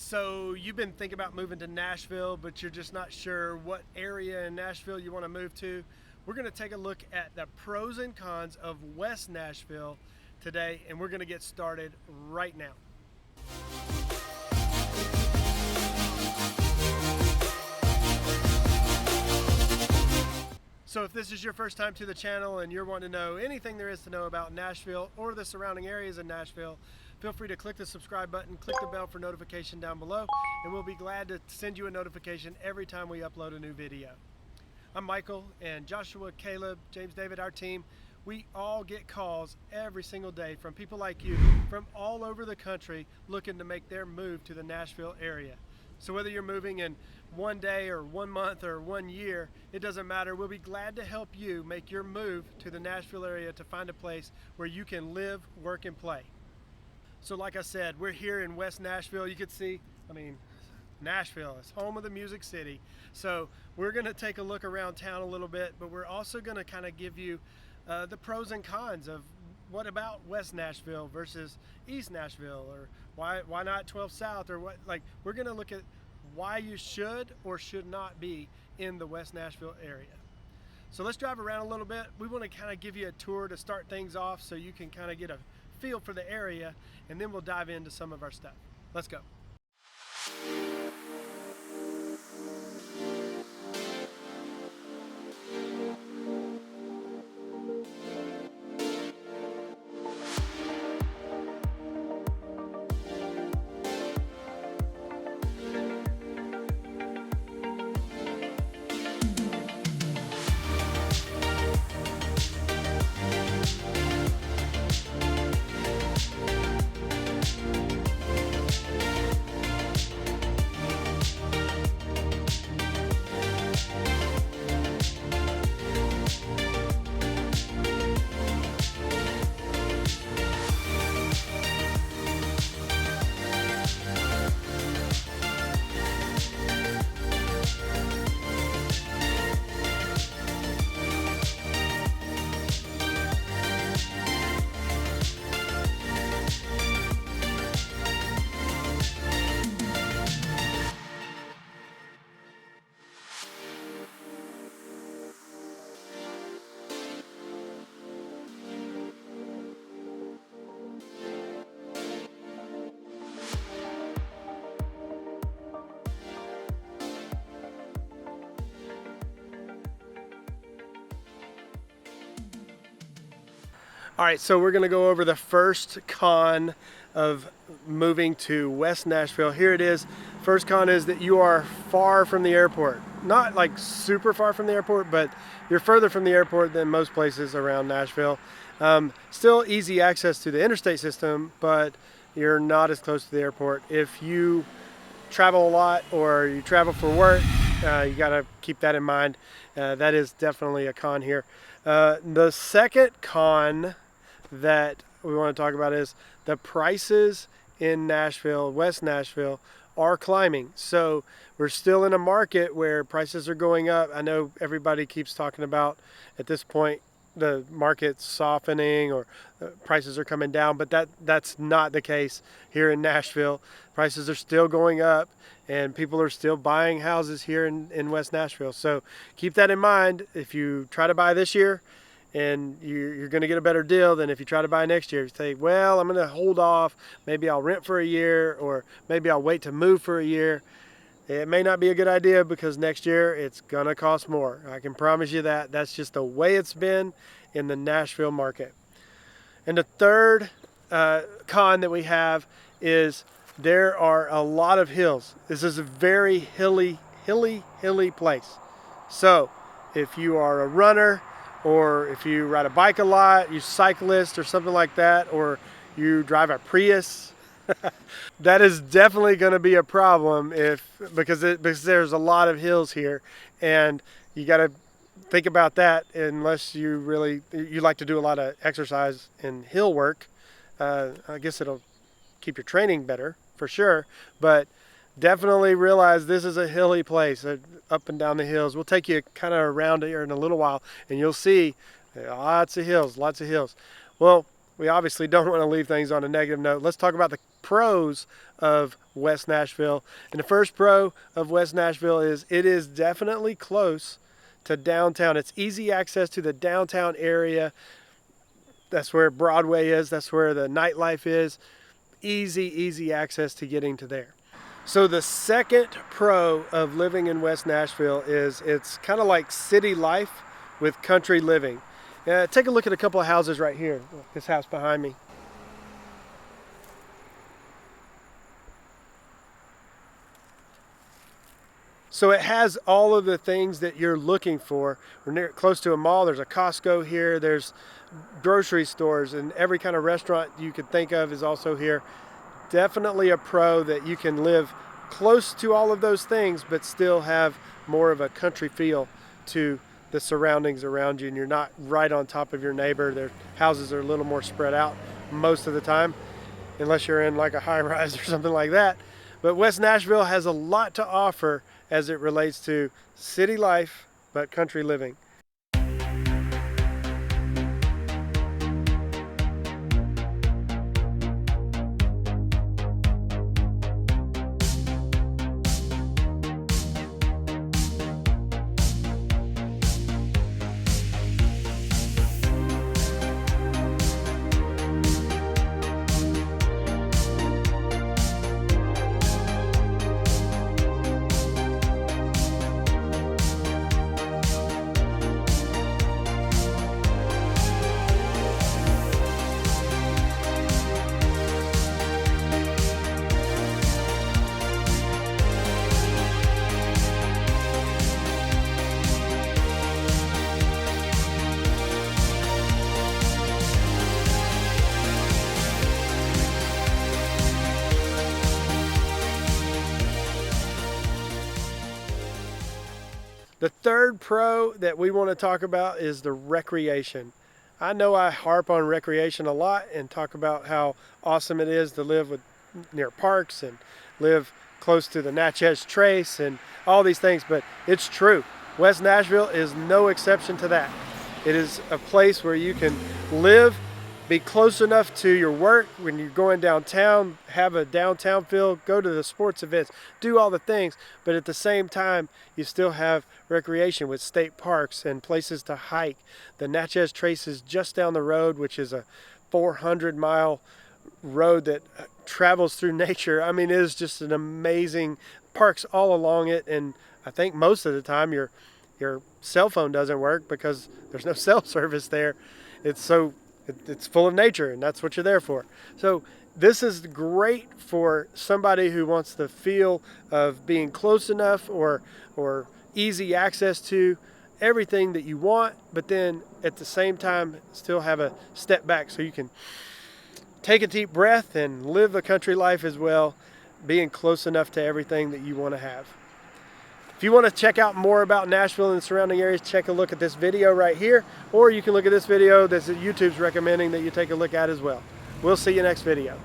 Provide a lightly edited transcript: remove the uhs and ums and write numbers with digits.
So you've been thinking about moving to Nashville, but you're just not sure what area in Nashville you want to move to. We're going to take a look at the pros and cons of West Nashville today, and we're going to get started right now. So if this is your first time to the channel and you're wanting to know anything there is to know about Nashville or the surrounding areas of Nashville, feel free to click the subscribe button, click the bell for notification down below, and we'll be glad to send you a notification every time we upload a new video. I'm Michael, and Joshua, Caleb, James, David, our team, we all get calls every single day from people like you from all over the country looking to make their move to the Nashville area. So whether you're moving in 1 day or 1 month or 1 year, it doesn't matter. We'll be glad to help you make your move to the Nashville area to find a place where you can live, work, and play. So like I said, we're here in West Nashville. You can see, Nashville is home of the Music City. So we're gonna take a look around town a little bit, but we're also gonna kind of give you the pros and cons of what about West Nashville versus East Nashville, or why not 12 South, or what. Like, we're gonna look at why you should or should not be in the West Nashville area. So let's drive around a little bit. We want to kind of give you a tour to start things off so you can kind of get a feel for the area, and then we'll dive into some of our stuff. Let's go. All right, so we're gonna go over the first con of moving to West Nashville. Here it is. First con is that you are far from the airport. Not like super far from the airport, but you're further from the airport than most places around Nashville. Still easy access to the interstate system, but you're not as close to the airport. If you travel a lot or you travel for work, you gotta keep that in mind. That is definitely a con here. The second con that we want to talk about is the prices in Nashville, West Nashville, are climbing. So we're still in a market where prices are going up. I know everybody keeps talking about at this point the market's softening or prices are coming down, but that's not the case here in Nashville. Prices are still going up and people are still buying houses here in West Nashville. So keep that in mind. If you try to buy this year and you're going to get a better deal than if you try to buy next year. You say, well, I'm going to hold off. Maybe I'll rent for a year, or maybe I'll wait to move for a year. It may not be a good idea because next year it's going to cost more. I can promise you that. That's just the way it's been in the Nashville market. And the third con that we have is there are a lot of hills. This is a very hilly place. So if you are a runner, or if you ride a bike a lot, you cyclist or something like that, or you drive a Prius, that is definitely going to be a problem because there's a lot of hills here, and you got to think about that unless you like to do a lot of exercise and hill work. I guess it'll keep your training better for sure, but definitely realize this is a hilly place, up and down the hills. We'll take you kind of around here in a little while and you'll see lots of hills. Well, we obviously don't want to leave things on a negative note. Let's talk about the pros of West Nashville. And the first pro of West Nashville is it is definitely close to downtown. It's easy access to the downtown area. That's where Broadway is. That's where the nightlife is. Easy access to getting to there. So the second pro of living in West Nashville is it's kind of like city life with country living. Take a look at a couple of houses right here. This house behind me. So it has all of the things that you're looking for. We're close to a mall. There's a Costco here. There's grocery stores, and every kind of restaurant you could think of is also here. Definitely a pro that you can live close to all of those things, but still have more of a country feel to the surroundings around you, and you're not right on top of your neighbor. Their houses are a little more spread out most of the time, unless you're in like a high rise or something like that. But West Nashville has a lot to offer as it relates to city life, but country living. The third pro that we want to talk about is the recreation. I know I harp on recreation a lot and talk about how awesome it is to live near parks and live close to the Natchez Trace and all these things, but it's true. West Nashville is no exception to that. It is a place where you can live, be close enough to your work when you're going downtown, have a downtown feel, go to the sports events, do all the things, but at the same time you still have recreation with state parks and places to hike. The Natchez Trace is just down the road, which is a 400-mile road that travels through nature. I mean, it is just an amazing parks all along it, and I think most of the time your cell phone doesn't work because there's no cell service there. It's full of nature, and that's what you're there for. So this is great for somebody who wants the feel of being close enough or easy access to everything that you want, but then at the same time still have a step back so you can take a deep breath and live a country life as well, being close enough to everything that you want to have. If you want to check out more about Nashville and the surrounding areas, check a look at this video right here, or you can look at this video that YouTube's recommending that you take a look at as well. We'll see you next video.